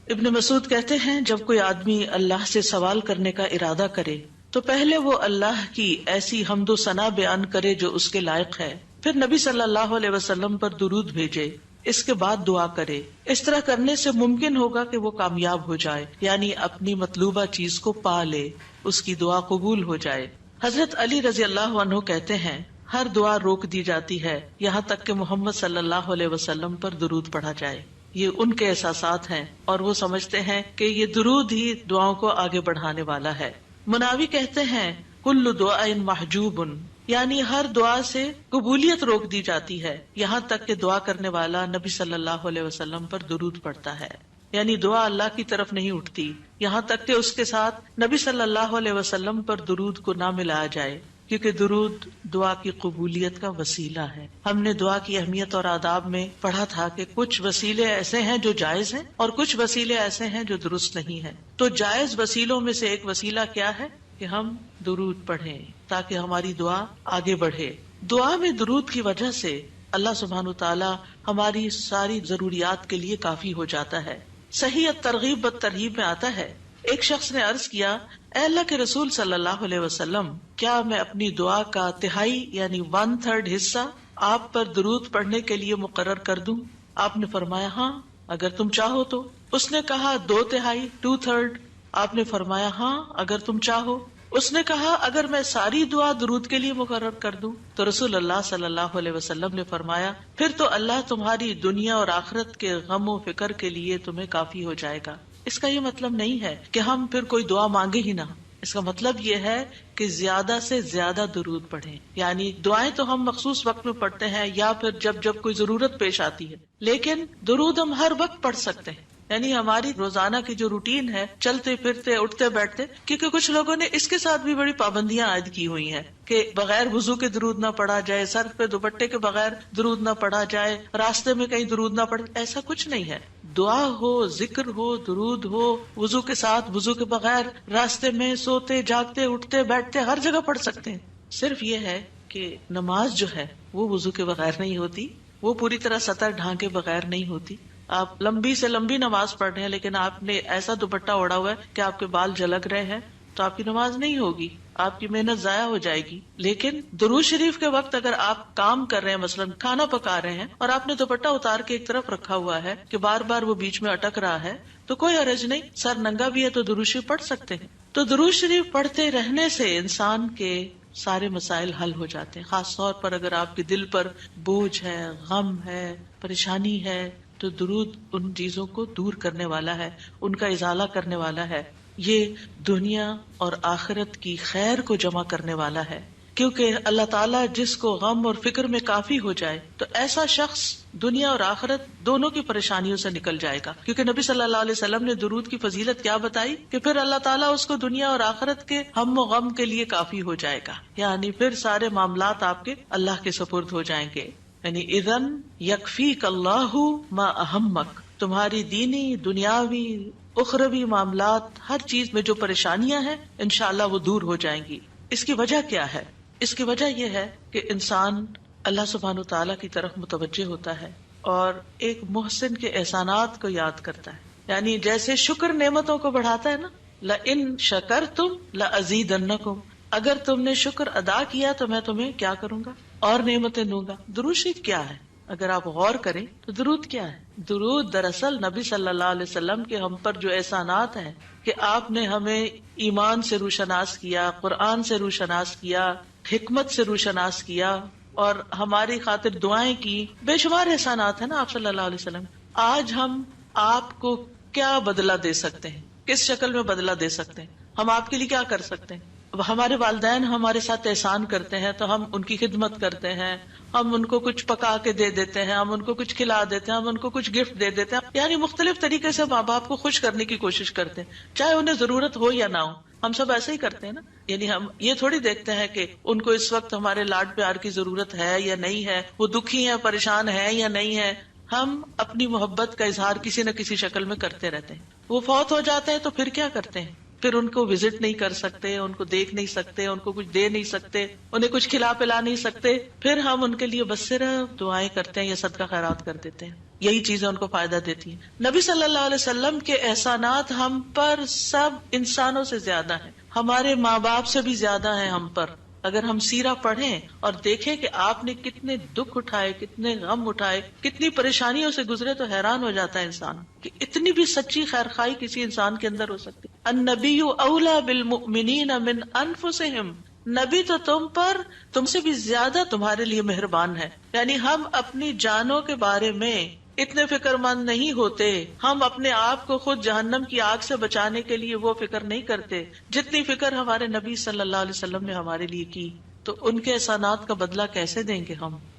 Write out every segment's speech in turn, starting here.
ابن مسعود کہتے ہیں جب کوئی آدمی اللہ سے سوال کرنے کا ارادہ کرے تو پہلے وہ اللہ کی ایسی حمد و ثنا بیان کرے جو اس کے لائق ہے، پھر نبی صلی اللہ علیہ وسلم پر درود بھیجے، اس کے بعد دعا کرے۔ اس طرح کرنے سے ممکن ہوگا کہ وہ کامیاب ہو جائے، یعنی اپنی مطلوبہ چیز کو پا لے، اس کی دعا قبول ہو جائے۔ حضرت علی رضی اللہ عنہ کہتے ہیں ہر دعا روک دی جاتی ہے یہاں تک کہ محمد صلی اللہ علیہ وسلم پر درود پڑھا جائے۔ یہ ان کے احساسات ہیں اور وہ سمجھتے ہیں کہ یہ درود ہی دعاؤں کو آگے بڑھانے والا ہے۔ مناوی کہتے ہیں کل دعاء محجوب، یعنی ہر دعا سے قبولیت روک دی جاتی ہے یہاں تک کہ دعا کرنے والا نبی صلی اللہ علیہ وسلم پر درود پڑھتا ہے، یعنی دعا اللہ کی طرف نہیں اٹھتی یہاں تک کہ اس کے ساتھ نبی صلی اللہ علیہ وسلم پر درود کو نہ ملایا جائے، کیونکہ درود دعا کی قبولیت کا وسیلہ ہے۔ ہم نے دعا کی اہمیت اور آداب میں پڑھا تھا کہ کچھ وسیلے ایسے ہیں جو جائز ہیں اور کچھ وسیلے ایسے ہیں جو درست نہیں ہیں۔ تو جائز وسیلوں میں سے ایک وسیلہ کیا ہے کہ ہم درود پڑھیں تاکہ ہماری دعا آگے بڑھے۔ دعا میں درود کی وجہ سے اللہ سبحانہ وتعالی ہماری ساری ضروریات کے لیے کافی ہو جاتا ہے۔ صحیح الترغیب والترہیب میں آتا ہے ایک شخص نے عرض کیا اے اللہ کے رسول صلی اللہ علیہ وسلم، کیا میں اپنی دعا کا تہائی یعنی 1/3 حصہ آپ پر درود پڑھنے کے لیے مقرر کر دوں؟ آپ نے فرمایا ہاں اگر تم چاہو تو۔ اس نے کہا 2/3 2/3؟ آپ نے فرمایا ہاں اگر تم چاہو۔ اس نے کہا اگر میں ساری دعا درود کے لیے مقرر کر دوں؟ تو رسول اللہ صلی اللہ علیہ وسلم نے فرمایا پھر تو اللہ تمہاری دنیا اور آخرت کے غم و فکر کے لیے تمہیں کافی ہو جائے گا۔ اس کا یہ مطلب نہیں ہے کہ ہم پھر کوئی دعا مانگے ہی نہ، اس کا مطلب یہ ہے کہ زیادہ سے زیادہ درود پڑھیں، یعنی دعائیں تو ہم مخصوص وقت میں پڑھتے ہیں یا پھر جب کوئی ضرورت پیش آتی ہے، لیکن درود ہم ہر وقت پڑھ سکتے ہیں، یعنی ہماری روزانہ کی جو روٹین ہے چلتے پھرتے اٹھتے بیٹھتے، کیونکہ کچھ لوگوں نے اس کے ساتھ بھی بڑی پابندیاں عائد کی ہوئی ہیں کہ بغیر وضو کے درود نہ پڑھا جائے، سر پہ دوپٹے کے بغیر درود نہ پڑھا جائے، راستے میں کہیں درود نہ پڑھے۔ ایسا کچھ نہیں ہے، دعا ہو، ذکر ہو، درود ہو، وضو کے ساتھ، وضو کے بغیر، راستے میں، سوتے جاگتے اٹھتے بیٹھتے ہر جگہ پڑھ سکتے ہیں۔ صرف یہ ہے کہ نماز جو ہے وہ وضو کے بغیر نہیں ہوتی، وہ پوری طرح سطر ڈھانکے بغیر نہیں ہوتی۔ آپ لمبی سے لمبی نماز پڑھ رہے ہیں لیکن آپ نے ایسا دوپٹہ اوڑا ہوا ہے کہ آپ کے بال جھلک رہے ہیں تو آپ کی نماز نہیں ہوگی، آپ کی محنت ضائع ہو جائے گی۔ لیکن درود شریف کے وقت اگر آپ کام کر رہے ہیں، مثلا کھانا پکا رہے ہیں اور آپ نے دوپٹہ اتار کے ایک طرف رکھا ہوا ہے کہ بار بار وہ بیچ میں اٹک رہا ہے تو کوئی حرج نہیں، سر ننگا بھی ہے تو درود شریف پڑھ سکتے ہیں۔ تو درود شریف پڑھتے رہنے سے انسان کے سارے مسائل حل ہو جاتے ہیں، خاص طور پر اگر آپ کے دل پر بوجھ ہے، غم ہے، پریشانی ہے تو درود ان چیزوں کو دور کرنے والا ہے، ان کا ازالہ کرنے والا ہے، یہ دنیا اور آخرت کی خیر کو جمع کرنے والا ہے، کیونکہ اللہ تعالیٰ جس کو غم اور فکر میں کافی ہو جائے تو ایسا شخص دنیا اور آخرت دونوں کی پریشانیوں سے نکل جائے گا، کیونکہ نبی صلی اللہ علیہ وسلم نے درود کی فضیلت کیا بتائی کہ پھر اللہ تعالیٰ اس کو دنیا اور آخرت کے ہم و غم کے لیے کافی ہو جائے گا، یعنی پھر سارے معاملات آپ کے اللہ کے سپرد ہو جائیں گے۔ یعنی اذن یکفیک اللہ ما اہمک، تمہاری دینی، دنیاوی، اخروی معاملات، ہر چیز میں جو پریشانیاں ہیں انشاءاللہ وہ دور ہو جائیں گی۔ اس کی وجہ کیا ہے؟ اس کی وجہ یہ ہے کہ انسان اللہ سبحانہ وتعالیٰ کی طرف متوجہ ہوتا ہے اور ایک محسن کے احسانات کو یاد کرتا ہے، یعنی جیسے شکر نعمتوں کو بڑھاتا ہے نا، لئن شکرتم لازیدنکم، اگر تم نے شکر ادا کیا تو میں تمہیں کیا کروں گا؟ اور نعمتیں دوں گا۔ درود شریف کیا ہے؟ اگر آپ غور کریں تو درود کیا ہے؟ درود دراصل نبی صلی اللہ علیہ وسلم کے ہم پر جو احسانات ہیں کہ آپ نے ہمیں ایمان سے روشناس کیا، قرآن سے روشناس کیا، حکمت سے روشناس کیا اور ہماری خاطر دعائیں کی، بے شمار احسانات ہیں نا آپ صلی اللہ علیہ وسلم۔ آج ہم آپ کو کیا بدلہ دے سکتے ہیں؟ کس شکل میں بدلہ دے سکتے ہیں؟ ہم آپ کے لیے کیا کر سکتے ہیں؟ ہمارے والدین ہمارے ساتھ احسان کرتے ہیں تو ہم ان کی خدمت کرتے ہیں، ہم ان کو کچھ پکا کے دے دیتے ہیں، ہم ان کو کچھ کھلا دیتے ہیں، ہم ان کو کچھ گفٹ دے دیتے ہیں، یعنی مختلف طریقے سے ماں باپ کو خوش کرنے کی کوشش کرتے ہیں، چاہے انہیں ضرورت ہو یا نہ ہو۔ ہم سب ایسے ہی کرتے ہیں نا، یعنی ہم یہ تھوڑی دیکھتے ہیں کہ ان کو اس وقت ہمارے لاڈ پیار کی ضرورت ہے یا نہیں ہے، وہ دکھی ہیں، پریشان ہیں یا نہیں ہے۔ ہم اپنی محبت کا اظہار کسی نہ کسی شکل میں کرتے رہتے ہیں۔ وہ فوت ہو جاتے ہیں تو پھر کیا کرتے ہیں؟ پھر ان کو وزٹ نہیں کر سکتے، ان کو دیکھ نہیں سکتے، ان کو کچھ دے نہیں سکتے، انہیں کچھ کھلا پلا نہیں سکتے، پھر ہم ان کے لیے بس صرف دعائیں کرتے ہیں یا صدقہ خیرات کر دیتے ہیں۔ یہی چیزیں ان کو فائدہ دیتی ہیں. نبی صلی اللہ علیہ وسلم کے احسانات ہم پر سب انسانوں سے زیادہ ہیں، ہمارے ماں باپ سے بھی زیادہ ہیں ہم پر. اگر ہم سیرہ پڑھیں اور دیکھیں کہ آپ نے کتنے دکھ اٹھائے، کتنے غم اٹھائے، کتنی پریشانیوں سے گزرے، تو حیران ہو جاتا ہے انسان کہ اتنی بھی سچی خیرخواہی کسی انسان کے اندر ہو سکتی. النبی اولی بالمؤمنین من انفسہم، نبی تو تم سے بھی زیادہ تمہارے لیے مہربان ہے. یعنی ہم اپنی جانوں کے بارے میں اتنے فکر مند نہیں ہوتے، ہم اپنے آپ کو خود جہنم کی آگ سے بچانے کے لیے وہ فکر نہیں کرتے جتنی فکر ہمارے نبی صلی اللہ علیہ وسلم نے ہمارے لیے کی. تو ان کے احسانات کا بدلہ کیسے دیں گے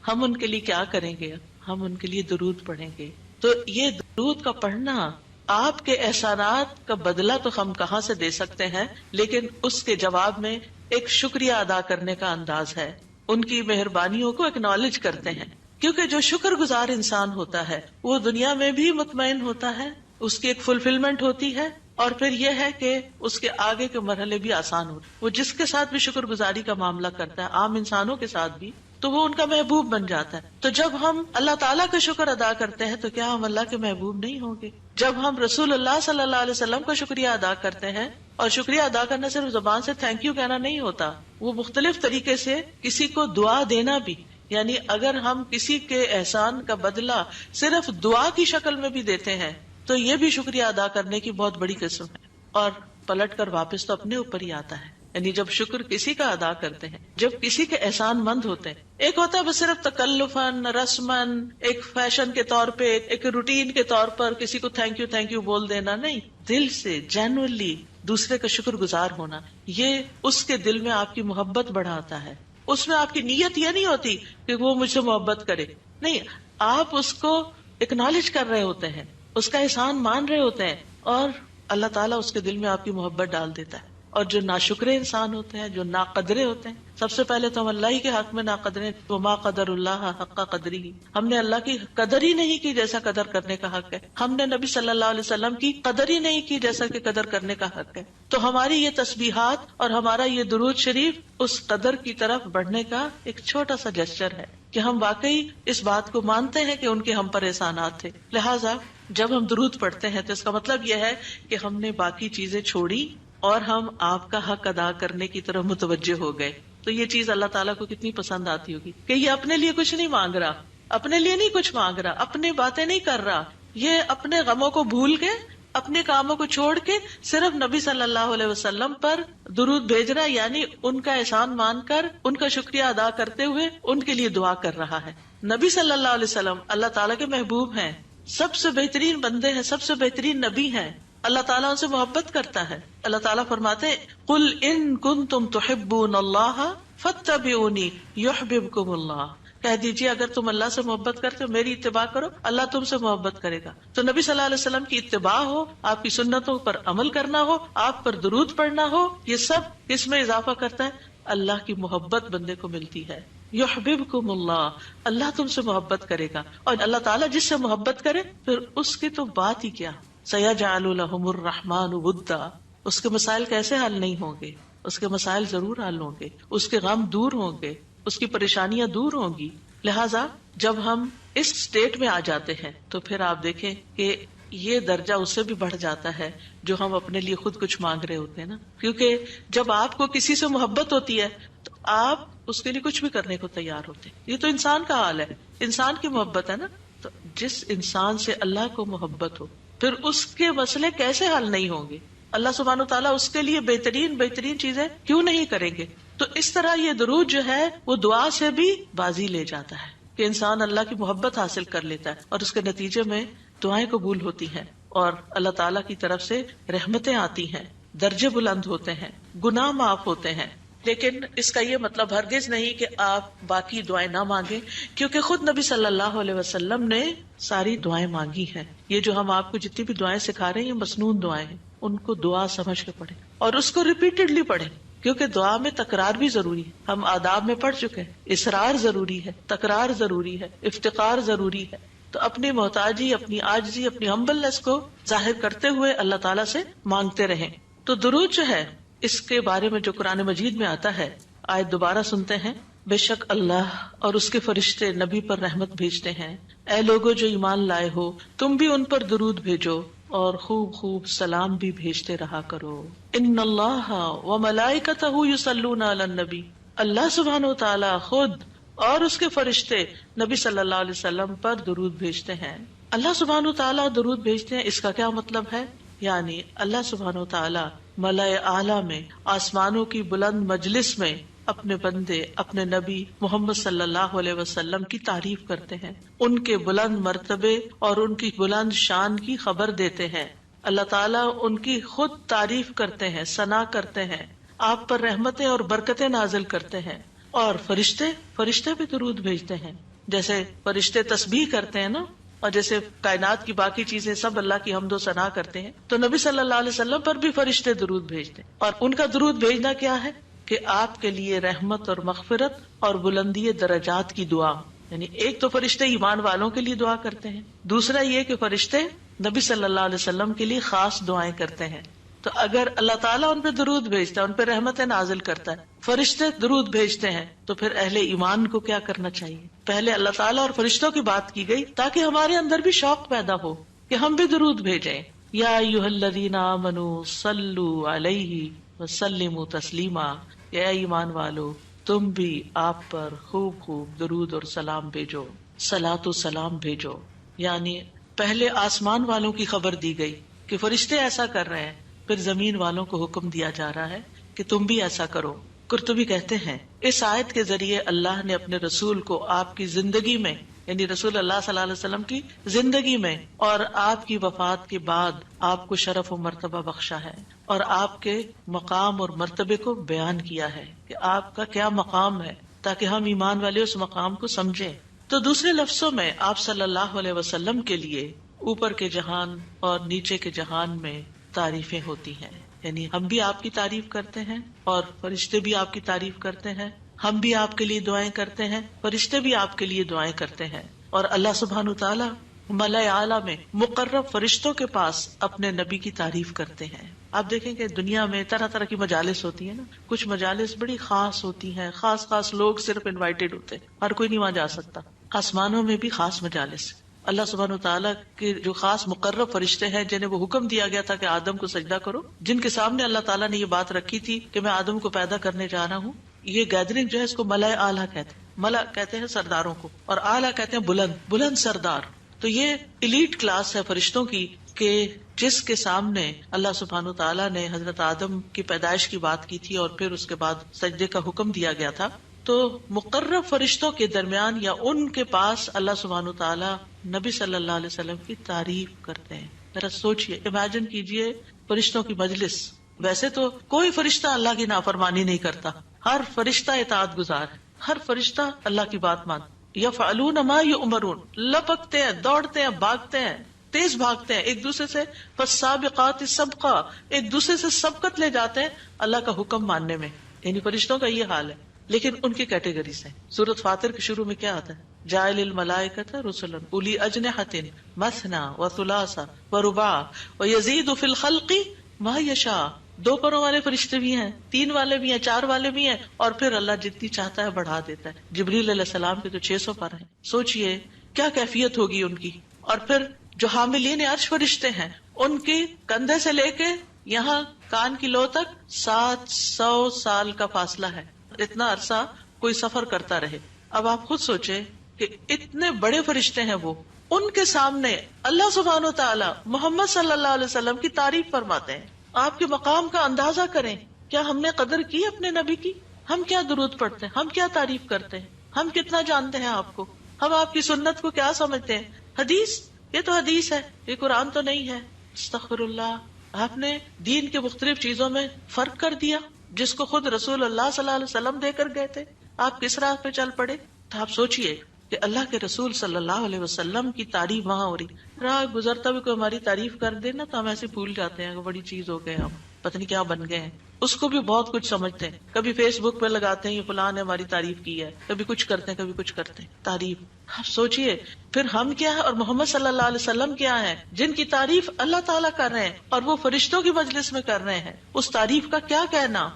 ہم ان کے لیے کیا کریں گے؟ ہم ان کے لیے درود پڑھیں گے. تو یہ درود کا پڑھنا آپ کے احسانات کا بدلہ تو ہم کہاں سے دے سکتے ہیں، لیکن اس کے جواب میں ایک شکریہ ادا کرنے کا انداز ہے، ان کی مہربانیوں کو اکنالج کرتے ہیں. کیونکہ جو شکر گزار انسان ہوتا ہے وہ دنیا میں بھی مطمئن ہوتا ہے، اس کی ایک فلفلمنٹ ہوتی ہے، اور پھر یہ ہے کہ اس کے آگے کے مرحلے بھی آسان ہوتے. وہ جس کے ساتھ بھی شکر گزاری کا معاملہ کرتا ہے، عام انسانوں کے ساتھ بھی، تو وہ ان کا محبوب بن جاتا ہے. تو جب ہم اللہ تعالیٰ کا شکر ادا کرتے ہیں تو کیا ہم اللہ کے محبوب نہیں ہوں گے؟ جب ہم رسول اللہ صلی اللہ علیہ وسلم کا شکریہ ادا کرتے ہیں، اور شکریہ ادا کرنا صرف زبان سے تھینک یو کہنا نہیں ہوتا، وہ مختلف طریقے سے کسی کو دعا دینا بھی. یعنی اگر ہم کسی کے احسان کا بدلہ صرف دعا کی شکل میں بھی دیتے ہیں تو یہ بھی شکریہ ادا کرنے کی بہت بڑی قسم ہے. اور پلٹ کر واپس تو اپنے اوپر ہی آتا ہے. یعنی جب شکر کسی کا ادا کرتے ہیں، جب کسی کے احسان مند ہوتے ہیں، ایک ہوتا ہے بس صرف تکلفاً رسماً ایک فیشن کے طور پہ، ایک روٹین کے طور پر کسی کو تھینک یو بول دینا، نہیں، دل سے جینوئنلی دوسرے کا شکر گزار ہونا، یہ اس کے دل میں آپ کی محبت بڑھاتا ہے. اس میں آپ کی نیت یہ نہیں ہوتی کہ وہ مجھ سے محبت کرے، نہیں، آپ اس کو اکنالج کر رہے ہوتے ہیں، اس کا احسان مان رہے ہوتے ہیں، اور اللہ تعالیٰ اس کے دل میں آپ کی محبت ڈال دیتا ہے. اور جو ناشکرے انسان ہوتے ہیں، جو ناقدرے ہوتے ہیں، سب سے پہلے تو ہم اللہ ہی کے حق میں ناقدرے، وما قدر اللہ حق قدری، ہم نے اللہ کی قدر ہی نہیں کی جیسا قدر کرنے کا حق ہے. ہم نے نبی صلی اللہ علیہ وسلم کی قدر ہی نہیں کی جیسا کہ قدر کرنے کا حق ہے. تو ہماری یہ تسبیحات اور ہمارا یہ درود شریف اس قدر کی طرف بڑھنے کا ایک چھوٹا سا جسچر ہے کہ ہم واقعی اس بات کو مانتے ہیں کہ ان کے ہم پر احسانات تھے. لہٰذا جب ہم درود پڑھتے ہیں تو اس کا مطلب یہ ہے کہ ہم نے باقی چیزیں چھوڑی اور ہم آپ کا حق ادا کرنے کی طرف متوجہ ہو گئے. تو یہ چیز اللہ تعالیٰ کو کتنی پسند آتی ہوگی کہ یہ اپنے لیے کچھ نہیں مانگ رہا، اپنے لیے نہیں کچھ مانگ رہا، اپنی باتیں نہیں کر رہا، یہ اپنے غموں کو بھول کے، اپنے کاموں کو چھوڑ کے صرف نبی صلی اللہ علیہ وسلم پر درود بھیج رہا، یعنی ان کا احسان مان کر ان کا شکریہ ادا کرتے ہوئے ان کے لیے دعا کر رہا ہے. نبی صلی اللہ علیہ وسلم اللہ تعالیٰ کے محبوب ہیں، سب سے بہترین بندے ہیں، سب سے بہترین نبی ہیں. اللہ تعالیٰ ان سے محبت کرتا ہے. اللہ تعالیٰ فرماتے ہیں قل ان کنتم تحبون اللہ فاتبعونی یحببکم اللہ، کہہ دیجیے اگر تم اللہ سے محبت کرتے ہو میری اتباع کرو، اللہ تم سے محبت کرے گا. تو نبی صلی اللہ علیہ وسلم کی اتباع ہو، آپ کی سنتوں پر عمل کرنا ہو، آپ پر درود پڑھنا ہو، یہ سب اس میں اضافہ کرتا ہے اللہ کی محبت بندے کو ملتی ہے. یحببکم اللہ، اللہ تم سے محبت کرے گا. اور اللہ تعالیٰ جس سے محبت کرے پھر اس کی تو بات ہی کیا، سیجعل لهم الرحمن ودا، اس کے مسائل کیسے حل نہیں ہوں گے؟ اس کے مسائل ضرور حل ہوں گے، اس کے غم دور ہوں گے، اس کی پریشانیاں دور ہوں گی. لہٰذا جب ہم اس سٹیٹ میں آ جاتے ہیں تو پھر آپ دیکھیں کہ یہ درجہ اس سے بھی بڑھ جاتا ہے جو ہم اپنے لیے خود کچھ مانگ رہے ہوتے ہیں نا. کیونکہ جب آپ کو کسی سے محبت ہوتی ہے تو آپ اس کے لیے کچھ بھی کرنے کو تیار ہوتے ہیں. یہ تو انسان کا حال ہے، انسان کی محبت ہے نا. تو جس انسان سے اللہ کو محبت ہو پھر اس کے مسئلے کیسے حل نہیں ہوں گے؟ اللہ سبحانہ وتعالیٰ اس کے لیے بہترین چیزیں کیوں نہیں کریں گے؟ تو اس طرح یہ درود جو ہے وہ دعا سے بھی بازی لے جاتا ہے کہ انسان اللہ کی محبت حاصل کر لیتا ہے، اور اس کے نتیجے میں دعائیں قبول ہوتی ہیں اور اللہ تعالیٰ کی طرف سے رحمتیں آتی ہیں، درجے بلند ہوتے ہیں، گناہ معاف ہوتے ہیں. لیکن اس کا یہ مطلب ہرگز نہیں کہ آپ باقی دعائیں نہ مانگیں، کیونکہ خود نبی صلی اللہ علیہ وسلم نے ساری دعائیں مانگی ہیں. یہ جو ہم آپ کو جتنی بھی دعائیں سکھا رہے ہیں یہ مسنون دعائیں ہیں، ان کو دعا سمجھ کے پڑھیں اور اس کو ریپیٹڈلی پڑھیں، کیونکہ دعا میں تکرار بھی ضروری ہے. ہم آداب میں پڑھ چکے ہیں، اصرار ضروری ہے، تکرار ضروری ہے، افتقار ضروری ہے. تو اپنی محتاجی، اپنی عاجزی، اپنی ہمبلنس کو ظاہر کرتے ہوئے اللہ تعالیٰ سے مانگتے رہیں. تو درود جو ہے اس کے بارے میں جو قرآن مجید میں آتا ہے، آیت دوبارہ سنتے ہیں، بے شک اللہ اور اس کے فرشتے نبی پر رحمت بھیجتے ہیں. اے لوگو جو ایمان لائے ہو تم بھی ان پر درود بھیجو اور خوب خوب سلام بھی بھیجتے رہا کرو. ان اللہ وملائکتہ یصلون علی النبی، اللہ سبحانہ و تعالی خود اور اس کے فرشتے نبی صلی اللہ علیہ وسلم پر درود بھیجتے ہیں. اللہ سبحانہ و تعالی درود بھیجتے ہیں، اس کا کیا مطلب ہے؟ یعنی اللہ سبحانہ و تعالی ملائے اعلیٰ میں، آسمانوں کی بلند مجلس میں اپنے بندے، اپنے نبی محمد صلی اللہ علیہ وسلم کی تعریف کرتے ہیں، ان کے بلند مرتبے اور ان کی بلند شان کی خبر دیتے ہیں. اللہ تعالیٰ ان کی خود تعریف کرتے ہیں، ثنا کرتے ہیں، آپ پر رحمتیں اور برکتیں نازل کرتے ہیں. اور فرشتے بھی درود بھیجتے ہیں. جیسے فرشتے تسبیح کرتے ہیں نا، اور جیسے کائنات کی باقی چیزیں سب اللہ کی حمد و ثنا کرتے ہیں، تو نبی صلی اللہ علیہ وسلم پر بھی فرشتے درود بھیجتے ہیں. اور ان کا درود بھیجنا کیا ہے کہ آپ کے لیے رحمت اور مغفرت اور بلندی درجات کی دعا. یعنی ایک تو فرشتے ایمان والوں کے لیے دعا کرتے ہیں، دوسرا یہ کہ فرشتے نبی صلی اللہ علیہ وسلم کے لیے خاص دعائیں کرتے ہیں. تو اگر اللہ تعالیٰ ان پہ درود بھیجتا ہے، ان پہ رحمتیں نازل کرتا ہے، فرشتے درود بھیجتے ہیں، تو پھر اہل ایمان کو کیا کرنا چاہیے؟ پہلے اللہ تعالیٰ اور فرشتوں کی بات کی گئی تاکہ ہمارے اندر بھی شوق پیدا ہو کہ ہم بھی درود بھیجیں. یا ایھا الذین آمنوا صلوا علیہ وسلموا تسلیما، یا ایمان والو تم بھی آپ پر خوب خوب درود اور سلام بھیجو، صلاۃ و سلام بھیجو. یعنی پہلے آسمان والوں کی خبر دی گئی کہ فرشتے ایسا کر رہے ہیں، پھر زمین والوں کو حکم دیا جا رہا ہے کہ تم بھی ایسا کرو. قرطبی کہتے ہیں اس آیت کے ذریعے اللہ نے اپنے رسول کو آپ کی زندگی میں، یعنی رسول اللہ صلی اللہ علیہ وسلم کی زندگی میں اور آپ کی وفات کے بعد آپ کو شرف و مرتبہ بخشا ہے، اور آپ کے مقام اور مرتبے کو بیان کیا ہے کہ آپ کا کیا مقام ہے، تاکہ ہم ایمان والے اس مقام کو سمجھیں. تو دوسرے لفظوں میں آپ صلی اللہ علیہ وسلم کے لیے اوپر کے جہان اور نیچے کے جہان میں تعریفیں ہوتی ہیں. یعنی ہم بھی آپ کی تعریف کرتے ہیں اور فرشتے بھی آپ کی تعریف کرتے ہیں، ہم بھی آپ کے لیے دعائیں کرتے ہیں، فرشتے بھی آپ کے لیے دعائیں کرتے ہیں. اور اللہ سبحانہ تعالیٰ ملائے اعلیٰ میں مقرب فرشتوں کے پاس اپنے نبی کی تعریف کرتے ہیں. آپ دیکھیں کہ دنیا میں طرح طرح کی مجالس ہوتی ہیں نا، کچھ مجالس بڑی خاص ہوتی ہیں، خاص لوگ صرف انوائٹیڈ ہوتے ہیں، ہر کوئی نہیں وہاں جا سکتا. آسمانوں میں بھی خاص مجالس، اللہ سبحانہ وتعالیٰ کے جو خاص مقرب فرشتے ہیں جنہیں وہ حکم دیا گیا تھا کہ آدم کو سجدہ کرو، جن کے سامنے اللہ تعالیٰ نے یہ بات رکھی تھی کہ میں آدم کو پیدا کرنے جا رہا ہوں. یہ گیدرنگ جو ہے اس کو ملائے اعلیٰ کہتے ہیں. ملا کہتے ہیں سرداروں کو، اور اعلیٰ کہتے ہیں بلند سردار. تو یہ ایلیٹ کلاس ہے فرشتوں کی کہ جس کے سامنے اللہ سبحانہ تعالیٰ نے حضرت آدم کی پیدائش کی بات کی تھی اور پھر اس کے بعد سجدے کا حکم دیا گیا تھا. تو مقرب فرشتوں کے درمیان یا ان کے پاس اللہ سبحانہ تعالیٰ نبی صلی اللہ علیہ وسلم کی تعریف کرتے ہیں. ذرا سوچئے، امیجن کیجئے فرشتوں کی مجلس. ویسے تو کوئی فرشتہ اللہ کی نافرمانی نہیں کرتا، ہر فرشتہ اطاعت گزار ہے، ہر فرشتہ اللہ کی بات مانتا. یفعلون ما یؤمرون، لپکتے ہیں، دوڑتے ہیں، بھاگتے ہیں، تیز بھاگتے ہیں ایک دوسرے سے. فالسابقات سبقا، ایک دوسرے سے سبقت لے جاتے ہیں اللہ کا حکم ماننے میں. یعنی فرشتوں کا یہ حال ہے. لیکن ان کی کیٹیگریز ہیں. سورۃ فاطر کے شروع میں کیا آتا ہے؟ جاعل الملائکۃ رسلا اولی اجنحۃ مثنی وثلاث ورباع ویزید فی الخلق ما یشاء. 2 پروں والے فرشتے بھی ہیں، 3 والے بھی ہیں، 4 والے بھی ہیں، اور پھر اللہ جتنی چاہتا ہے بڑھا دیتا ہے. جبریل علیہ السلام کے تو 600 پر ہیں. سوچئے کیا کیفیت ہوگی ان کی. اور پھر جو حاملین عرش فرشتے ہیں ان کے کندھے سے لے کے یہاں کان کی لو تک 700 سال کا فاصلہ ہے. اتنا عرصہ کوئی سفر کرتا رہے. اب آپ خود سوچیں کہ اتنے بڑے فرشتے ہیں وہ، ان کے سامنے اللہ سبحانہ و تعالی محمد صلی اللہ علیہ وسلم کی تعریف فرماتے ہیں. آپ کے مقام کا اندازہ کریں. کیا ہم نے قدر کی اپنے نبی کی؟ ہم کیا درود پڑھتے ہیں، ہم کیا تعریف کرتے ہیں، ہم کتنا جانتے ہیں آپ کو، ہم آپ کی سنت کو کیا سمجھتے ہیں. حدیث، یہ تو حدیث ہے، یہ قرآن تو نہیں ہے. استغفر اللہ. آپ نے دین کے مختلف چیزوں میں فرق کر دیا جس کو خود رسول اللہ صلی اللہ علیہ وسلم دے کر گئے تھے. آپ کس راہ پہ چل پڑے. تو آپ سوچئے کہ اللہ کے رسول صلی اللہ علیہ وسلم کی تعریف وہاں ہو رہی، راہ گزرتا بھی کوئی ہماری تعریف کر دے نا تو ہم ایسے بھول جاتے ہیں کہ بڑی چیز ہو گئے، ہم پتہ نہیں کیا بن گئے ہیں. اس کو بھی بہت کچھ سمجھتے ہیں. کبھی فیس بک پہ لگاتے ہیں یہ فلاں نے ہماری تعریف کی ہے، کبھی کچھ کرتے ہیں، کبھی کچھ کرتے ہیں تعریف. آپ سوچئے پھر ہم کیا ہے اور محمد صلی اللہ علیہ وسلم کیا ہے جن کی تعریف اللہ تعالیٰ کر رہے ہیں اور وہ فرشتوں کی مجلس میں کر رہے ہیں. اس تعریف کا کیا کہنا.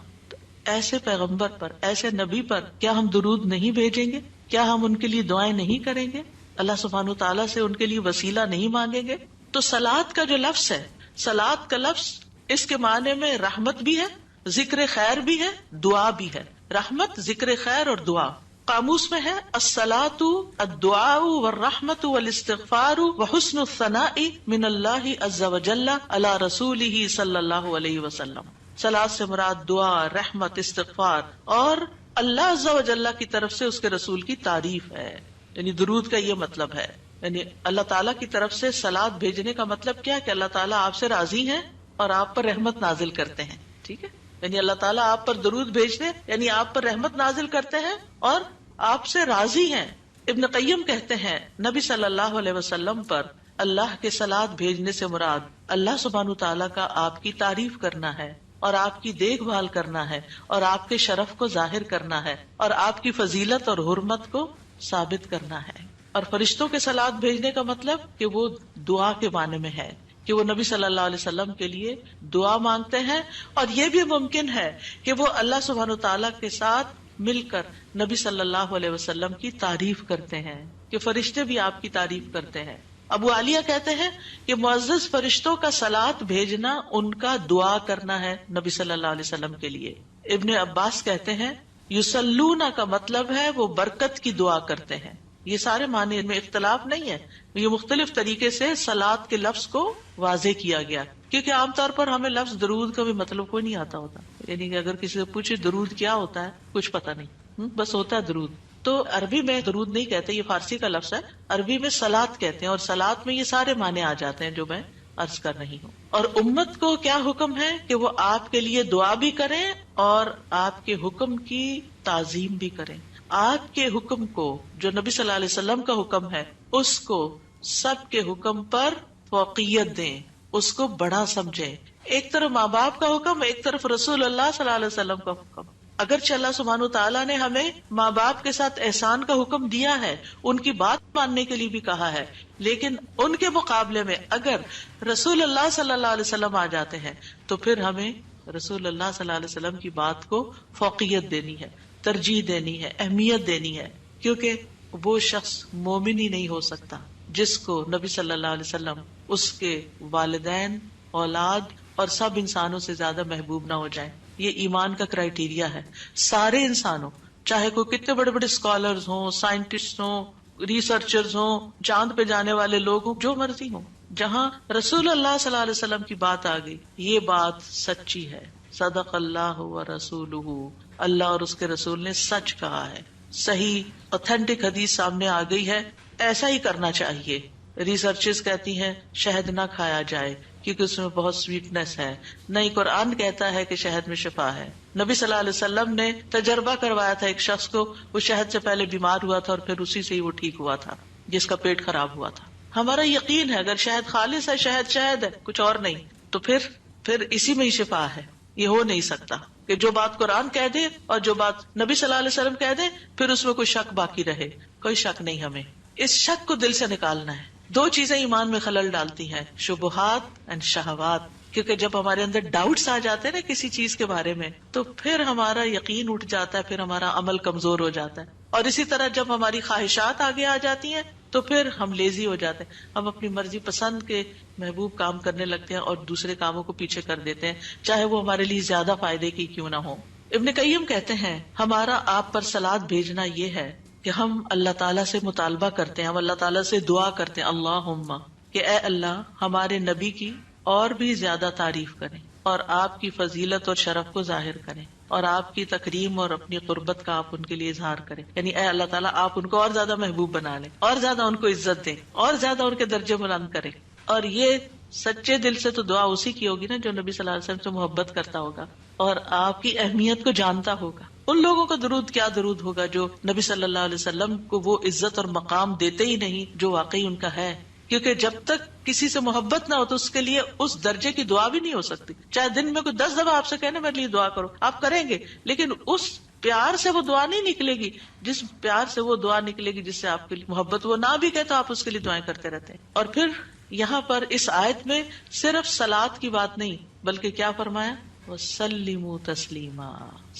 ایسے پیغمبر پر، ایسے نبی پر کیا ہم درود نہیں بھیجیں گے؟ کیا ہم ان کے لیے دعائیں نہیں کریں گے؟ اللہ سبحانہ وتعالیٰ سے ان کے لیے وسیلہ نہیں مانگیں گے؟ تو صلاۃ کا جو لفظ ہے، صلاۃ کا لفظ اس کے معنی میں رحمت بھی ہے، ذکر خیر بھی ہے، دعا بھی ہے۔ رحمت، ذکر خیر اور دعا۔ قاموس میں ہے الصلاۃ الدعاء والرحمت والاستغفار وحسن الثناء من اللہ عز وجل علی رسولہ صلی اللہ علیہ وسلم۔ صلاۃ سے مراد دعا، رحمت، استغفار اور اللہ عز وجل کی طرف سے اس کے رسول کی تعریف ہے۔ یعنی درود کا یہ مطلب ہے، یعنی اللہ تعالیٰ کی طرف سے صلاۃ بھیجنے کا مطلب کیا کہ اللہ تعالیٰ آپ سے راضی ہیں اور آپ پر رحمت نازل کرتے ہیں۔ ٹھیک ہے، یعنی اللہ تعالیٰ آپ پر درود بھیجتے یعنی آپ پر رحمت نازل کرتے ہیں اور آپ سے راضی ہیں۔ ابن قیم کہتے ہیں نبی صلی اللہ علیہ وسلم پر اللہ کے صلاۃ بھیجنے سے مراد اللہ سبحانہ تعالیٰ کا آپ کی تعریف کرنا ہے اور آپ کی دیکھ بھال کرنا ہے اور آپ کے شرف کو ظاہر کرنا ہے اور آپ کی فضیلت اور حرمت کو ثابت کرنا ہے۔ اور فرشتوں کے صلاۃ بھیجنے کا مطلب کہ وہ دعا کے معنی میں ہے کہ وہ نبی صلی اللہ علیہ وسلم کے لیے دعا مانگتے ہیں، اور یہ بھی ممکن ہے کہ وہ اللہ سبحانہ تعالیٰ کے ساتھ مل کر نبی صلی اللہ علیہ وسلم کی تعریف کرتے ہیں کہ فرشتے بھی آپ کی تعریف کرتے ہیں۔ ابو عالیہ کہتے ہیں کہ معزز فرشتوں کا صلاۃ بھیجنا ان کا دعا کرنا ہے نبی صلی اللہ علیہ وسلم کے لیے۔ ابن عباس کہتے ہیں یصلون کا مطلب ہے وہ برکت کی دعا کرتے ہیں۔ یہ سارے معنی میں اختلاف نہیں ہے، یہ مختلف طریقے سے صلاۃ کے لفظ کو واضح کیا گیا، کیونکہ عام طور پر ہمیں لفظ درود کا بھی مطلب کوئی نہیں آتا ہوتا، یعنی کہ اگر کسی سے پوچھے درود کیا ہوتا ہے کچھ پتہ نہیں، بس ہوتا ہے درود۔ تو عربی میں درود نہیں کہتے، یہ فارسی کا لفظ ہے، عربی میں صلاۃ کہتے ہیں، اور صلاۃ میں یہ سارے معنی آ جاتے ہیں جو میں عرض کر رہی ہوں۔ اور امت کو کیا حکم ہے کہ وہ آپ کے لیے دعا بھی کریں اور آپ کے حکم کی تعظیم بھی کریں۔ آپ کے حکم کو، جو نبی صلی اللہ علیہ وسلم کا حکم ہے، اس کو سب کے حکم پر فوقیت دیں، اس کو بڑا سمجھیں۔ ایک طرف ماں باپ کا حکم، ایک طرف رسول اللہ صلی اللہ علیہ وسلم کا حکم۔ اگرچہ اللہ سبحانہ تعالیٰ نے ہمیں ماں باپ کے ساتھ احسان کا حکم دیا ہے، ان کی بات ماننے کے لیے بھی کہا ہے، لیکن ان کے مقابلے میں اگر رسول اللہ صلی اللہ علیہ وسلم آ جاتے ہیں تو پھر ہمیں رسول اللہ صلی اللہ علیہ وسلم کی بات کو فوقیت دینی ہے، ترجیح دینی ہے، اہمیت دینی ہے، کیونکہ وہ شخص مومن ہی نہیں ہو سکتا جس کو نبی صلی اللہ علیہ وسلم اس کے والدین، اولاد اور سب انسانوں سے زیادہ محبوب نہ ہو جائیں۔ یہ ایمان کا کرائیٹیریا ہے۔ سارے انسانوں، چاہے کوئی کتنے بڑے بڑے اسکالرز ہوں، سائنٹسٹ ہوں، ریسرچرز ہوں، چاند پہ جانے والے لوگ ہوں، جو مرضی ہوں، جہاں رسول اللہ صلی اللہ علیہ وسلم کی بات آ گئی، یہ بات سچی ہے۔ صدق اللہ و رسولہ، اللہ اور اس کے رسول نے سچ کہا ہے، صحیح اوتھینٹک حدیث سامنے آ گئی ہے، ایسا ہی کرنا چاہیے۔ ریسرچز کہتی ہیں شہد نہ کھایا جائے کیونکہ اس میں بہت سویٹنس ہے، نہیں قرآن کہتا ہے کہ شہد میں شفا ہے۔ نبی صلی اللہ علیہ وسلم نے تجربہ کروایا تھا ایک شخص کو، وہ شہد سے پہلے بیمار ہوا تھا اور پھر اسی سے ہی وہ ٹھیک ہوا تھا جس کا پیٹ خراب ہوا تھا۔ ہمارا یقین ہے اگر شہد خالص ہے، شہد ہے، کچھ اور نہیں، تو پھر اسی میں ہی شفا ہے۔ یہ ہو نہیں سکتا کہ جو بات قرآن کہہ دے اور جو بات نبی صلی اللہ علیہ وسلم کہہ دے پھر اس میں کوئی شک باقی رہے۔ کوئی شک نہیں، ہمیں اس شک کو دل سے نکالنا ہے۔ دو چیزیں ایمان میں خلل ڈالتی ہیں، شبہات اینڈ شہوات، کیونکہ جب ہمارے اندر ڈاؤٹس آ جاتے ہیں نا کسی چیز کے بارے میں تو پھر ہمارا یقین اٹھ جاتا ہے، پھر ہمارا عمل کمزور ہو جاتا ہے، اور اسی طرح جب ہماری خواہشات آگے آ جاتی ہیں تو پھر ہم لیزی ہو جاتے ہیں، ہم اپنی مرضی پسند کے محبوب کام کرنے لگتے ہیں اور دوسرے کاموں کو پیچھے کر دیتے ہیں، چاہے وہ ہمارے لیے زیادہ فائدے کی کیوں نہ ہو۔ ابن قیم کہتے ہیں ہمارا آپ پر صلاۃ بھیجنا یہ ہے کہ ہم اللہ تعالیٰ سے مطالبہ کرتے ہیں، ہم اللہ تعالیٰ سے دعا کرتے ہیں، اللہم، کہ اے اللہ ہمارے نبی کی اور بھی زیادہ تعریف کریں اور آپ کی فضیلت اور شرف کو ظاہر کریں اور آپ کی تکریم اور اپنی قربت کا آپ ان کے لیے اظہار کریں، یعنی اے اللہ تعالیٰ آپ ان کو اور زیادہ محبوب بنا لیں، اور زیادہ ان کو عزت دیں، اور زیادہ ان کے درجے بلند کریں۔ اور یہ سچے دل سے تو دعا اسی کی ہوگی نا جو نبی صلی اللہ علیہ وسلم سے محبت کرتا ہوگا اور آپ کی اہمیت کو جانتا ہوگا۔ ان لوگوں کا درود کیا درود ہوگا جو نبی صلی اللہ علیہ وسلم کو وہ عزت اور مقام دیتے ہی نہیں جو واقعی ان کا ہے، کیونکہ جب تک کسی سے محبت نہ ہو تو اس کے لیے اس درجے کی دعا بھی نہیں ہو سکتی۔ چاہے دن میں کوئی 10 دفعہ آپ سے کہنا میرے لیے دعا کرو، آپ کریں گے، لیکن اس پیار سے وہ دعا نہیں نکلے گی جس پیار سے وہ دعا نکلے گی جس سے آپ کے لیے محبت، وہ نہ بھی کہے تو آپ اس کے لیے دعائیں کرتے رہتے ہیں۔ اور پھر یہاں پر اس آیت میں صرف صلاۃ کی بات نہیں بلکہ کیا فرمایا، وسلموا تسلیما.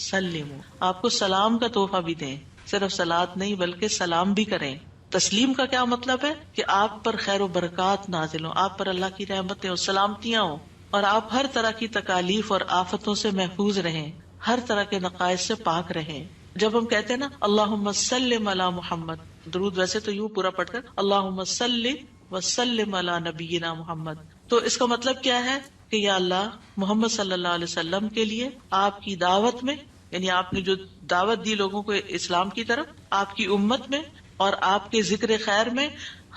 سلموا، آپ کو سلام کا تحفہ بھی دیں، صرف صلاۃ نہیں بلکہ سلام بھی کریں. تسلیم کا کیا مطلب ہے؟ کہ آپ پر خیر و برکات نازل ہوں، آپ پر اللہ کی رحمتیں اور سلامتیاں ہوں، اور آپ ہر طرح کی تکالیف اور آفتوں سے محفوظ رہیں، ہر طرح کے نقائص سے پاک رہیں. جب ہم کہتے ہیں نا اللہم سلم علی محمد، درود ویسے تو یوں پورا پڑھ کر اللہم صلی وسلم علی نبینا محمد، تو اس کا مطلب کیا ہے کہ یا اللہ محمد صلی اللہ علیہ وسلم کے لیے آپ کی دعوت میں، یعنی آپ نے جو دعوت دی لوگوں کو اسلام کی طرف، آپ کی امت میں اور آپ کے ذکر خیر میں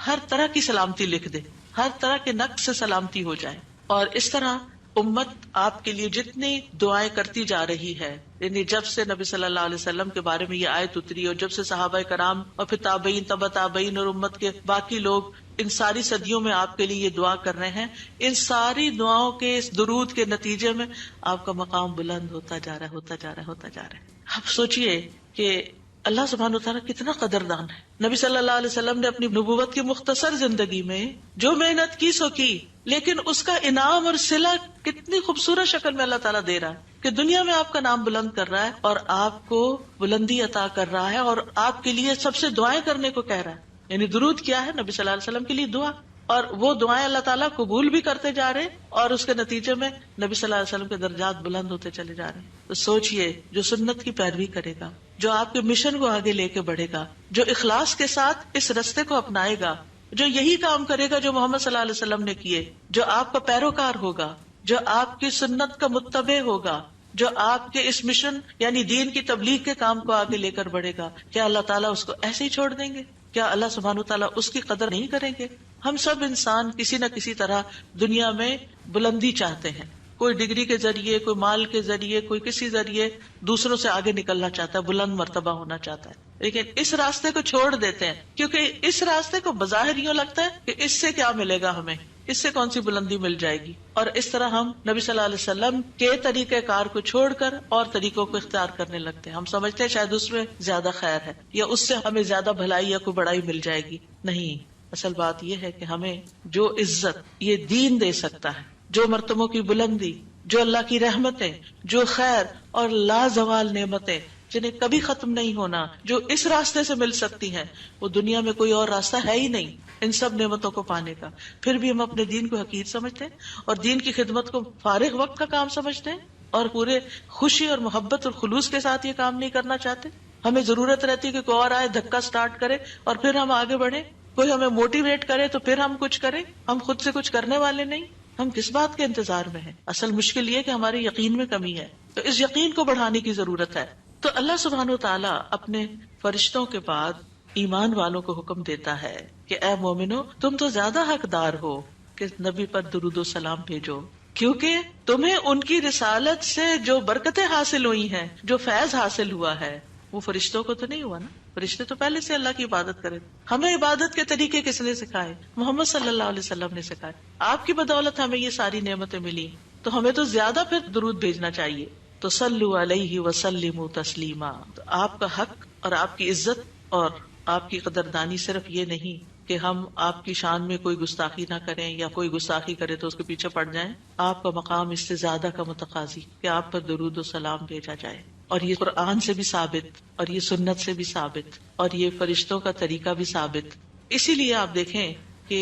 ہر طرح کی سلامتی لکھ دے، ہر طرح کے نقص سے سلامتی ہو جائے. اور اس طرح امت آپ کے لیے جتنی دعائیں کرتی جا رہی ہے، یعنی جب سے نبی صلی اللہ علیہ وسلم کے بارے میں یہ آیت اتری اور جب سے صحابہ کرام اور پھر تابعین، تبع تابعین اور امت کے باقی لوگ ان ساری صدیوں میں آپ کے لیے یہ دعا کر رہے ہیں، ان ساری دعاؤں کے اس درود کے نتیجے میں آپ کا مقام بلند ہوتا جا رہا ہے، ہوتا جا رہا ہے، ہوتا جا رہا ہے. اب سوچئے کہ اللہ سبحانہ وتعالیٰ کتنا قدردان ہے. نبی صلی اللہ علیہ وسلم نے اپنی نبوت کی مختصر زندگی میں جو محنت کی سو کی، لیکن اس کا انعام اور صلہ کتنی خوبصورت شکل میں اللہ تعالیٰ دے رہا ہے کہ دنیا میں آپ کا نام بلند کر رہا ہے اور آپ کو بلندی عطا کر رہا ہے اور آپ کے لیے سب سے دعائیں کرنے کو کہہ رہا ہے. یعنی درود کیا ہے؟ نبی صلی اللہ علیہ وسلم کے لیے دعا، اور وہ دعائیں اللہ تعالیٰ قبول بھی کرتے جا رہے ہیں اور اس کے نتیجے میں نبی صلی اللہ علیہ وسلم کے درجات بلند ہوتے چلے جا رہے ہیں. تو سوچئے جو سنت کی پیروی کرے گا، جو آپ کے مشن کو آگے لے کے بڑھے گا، جو اخلاص کے ساتھ اس رستے کو اپنائے گا، جو یہی کام کرے گا جو محمد صلی اللہ علیہ وسلم نے کیے، جو آپ کا پیروکار ہوگا، جو آپ کی سنت کا متبع ہوگا، جو آپ کے اس مشن یعنی دین کی تبلیغ کے کام کو آگے لے کر بڑھے گا، کیا اللہ تعالیٰ اس کو ایسے ہی چھوڑ دیں گے؟ کیا اللہ سبحانہ تعالیٰ اس کی قدر نہیں کریں گے؟ ہم سب انسان کسی نہ کسی طرح دنیا میں بلندی چاہتے ہیں، کوئی ڈگری کے ذریعے، کوئی مال کے ذریعے، کوئی کسی ذریعے دوسروں سے آگے نکلنا چاہتا ہے، بلند مرتبہ ہونا چاہتا ہے. لیکن اس راستے کو چھوڑ دیتے ہیں کیونکہ اس راستے کو بظاہر یوں لگتا ہے کہ اس سے کیا ملے گا، ہمیں اس سے کون سی بلندی مل جائے گی، اور اس طرح ہم نبی صلی اللہ علیہ وسلم کے طریقہ کار کو چھوڑ کر اور طریقوں کو اختیار کرنے لگتے ہیں. ہم سمجھتے ہیں شاید اس میں زیادہ خیر ہے یا اس سے ہمیں زیادہ بھلائی یا کوئی بڑائی مل جائے گی. نہیں، اصل بات یہ ہے کہ ہمیں جو عزت یہ دین دے سکتا ہے، جو مرتبوں کی بلندی، جو اللہ کی رحمتیں، جو خیر اور لازوال نعمتیں جنہیں کبھی ختم نہیں ہونا، جو اس راستے سے مل سکتی ہیں، وہ دنیا میں کوئی اور راستہ ہے ہی نہیں ان سب نعمتوں کو پانے کا. پھر بھی ہم اپنے دین کو حقیر سمجھتے ہیں اور دین کی خدمت کو فارغ وقت کا کام سمجھتے ہیں اور پورے خوشی اور محبت اور خلوص کے ساتھ یہ کام نہیں کرنا چاہتے. ہمیں ضرورت رہتی ہے کہ کوئی اور آئے، دھکا سٹارٹ کرے اور پھر ہم آگے بڑھیں، کوئی ہمیں موٹیویٹ کرے تو پھر ہم کچھ کریں. ہم خود سے کچھ کرنے والے نہیں. ہم کس بات کے انتظار میں ہیں؟ اصل مشکل یہ کہ ہمارے یقین میں کمی ہے، تو اس یقین کو بڑھانے کی ضرورت ہے. تو اللہ سبحانہ و تعالیٰ اپنے فرشتوں کے بعد ایمان والوں کو حکم دیتا ہے کہ اے مومنو، تم تو زیادہ حقدار ہو کہ نبی پر درود و سلام بھیجو، کیونکہ تمہیں ان کی رسالت سے جو برکتیں حاصل ہوئی ہیں، جو فیض حاصل ہوا ہے، وہ فرشتوں کو تو نہیں ہوا نا. فرشتے تو پہلے سے اللہ کی عبادت کرے. ہمیں عبادت کے طریقے کس نے سکھائے؟ محمد صلی اللہ علیہ وسلم نے سکھائے. آپ کی بدولت ہمیں یہ ساری نعمتیں ملی، تو ہمیں تو زیادہ پھر درود بھیجنا چاہیے. تو صلو علیہ وسلموا تسلیما. تو آپ کا حق اور آپ کی عزت اور آپ کی قدردانی صرف یہ نہیں کہ ہم آپ کی شان میں کوئی گستاخی نہ کریں یا کوئی گستاخی کرے تو اس کے پیچھے پڑ جائیں. آپ کا مقام اس سے زیادہ کا متقاضی کہ آپ پر درود و سلام بھیجا جائے. اور یہ قرآن سے بھی ثابت، اور یہ سنت سے بھی ثابت، اور یہ فرشتوں کا طریقہ بھی ثابت. اسی لیے آپ دیکھیں کہ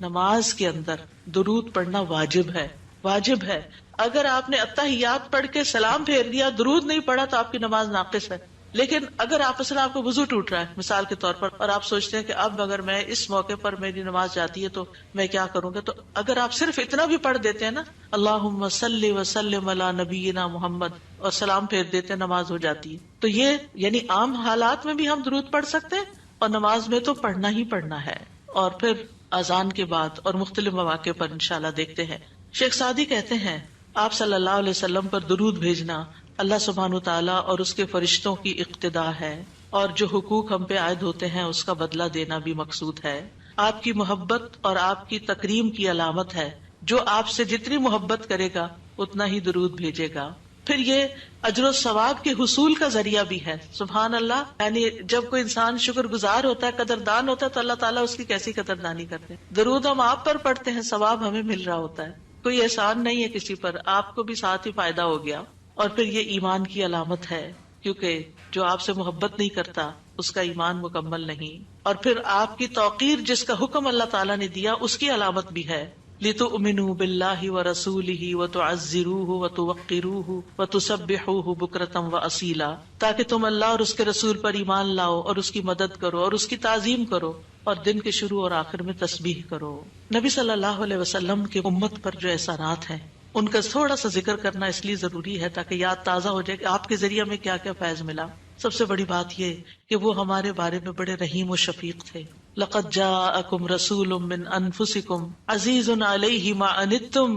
نماز کے اندر درود پڑھنا واجب ہے، واجب ہے. اگر آپ نے اتحیات پڑھ کے سلام پھیر دیا، درود نہیں پڑھا، تو آپ کی نماز ناقص ہے. لیکن اگر آپس میں آپ کو وضو ٹوٹ رہا ہے مثال کے طور پر، اور آپ سوچتے ہیں کہ اب اگر میں اس موقع پر میری نماز جاتی ہے تو میں کیا کروں گا، تو اگر آپ صرف اتنا بھی پڑھ دیتے ہیں نا، اللہم صلی وسلم علی نبینا محمد، اور سلام پھیر دیتے ہیں، نماز ہو جاتی ہے. تو یہ یعنی عام حالات میں بھی ہم درود پڑھ سکتے ہیں اور نماز میں تو پڑھنا ہی پڑھنا ہے. اور پھر اذان کے بعد اور مختلف مواقع پر انشاءاللہ دیکھتے ہیں. شیخ سعدی کہتے ہیں آپ صلی اللہ علیہ وسلم پر درود بھیجنا اللہ سبحانہ تعالیٰ اور اس کے فرشتوں کی اقتداء ہے، اور جو حقوق ہم پہ عائد ہوتے ہیں اس کا بدلہ دینا بھی مقصود ہے. آپ کی محبت اور آپ کی تکریم کی علامت ہے. جو آپ سے جتنی محبت کرے گا اتنا ہی درود بھیجے گا. پھر یہ اجر و ثواب کے حصول کا ذریعہ بھی ہے. سبحان اللہ. یعنی جب کوئی انسان شکر گزار ہوتا ہے، قدردان ہوتا ہے، تو اللہ تعالیٰ اس کی کیسی قدردانی کرتے ہیں. درود ہم آپ پر پڑھتے ہیں، ثواب ہمیں مل رہا ہوتا ہے. کوئی احسان نہیں ہے کسی پر، آپ کو بھی ساتھ ہی فائدہ ہو گیا. اور پھر یہ ایمان کی علامت ہے، کیونکہ جو آپ سے محبت نہیں کرتا اس کا ایمان مکمل نہیں. اور پھر آپ کی توقیر جس کا حکم اللہ تعالیٰ نے دیا اس کی علامت بھی ہے. لِتُؤْمِنُوا بِاللَّهِ وَرَسُولِهِ وَتُعَزِّرُوهُ وَتُوَقِّرُوهُ وَتُسَبِّحُوهُ بُكْرَةً وَأَصِيلًا، تاکہ تم اللہ اور اس کے رسول پر ایمان لاؤ اور اس کی مدد کرو اور اس کی تعظیم کرو اور دن کے شروع اور آخر میں تسبیح کرو. نبی صلی اللہ علیہ وسلم کی امت پر جو احسانات ہیں ان کا تھوڑا سا ذکر کرنا اس لیے ضروری ہے تاکہ یاد تازہ ہو جائے کہ آپ کے ذریعے میں کیا کیا فیض ملا. سب سے بڑی بات یہ کہ وہ ہمارے بارے میں بڑے رحیم و شفیق تھے. لَقَدْ جَاءَكُمْ رَسُولٌ مِّنْ أَنفُسِكُمْ عَزِيزٌ عَلَيْهِ مَا عَنِتُّمْ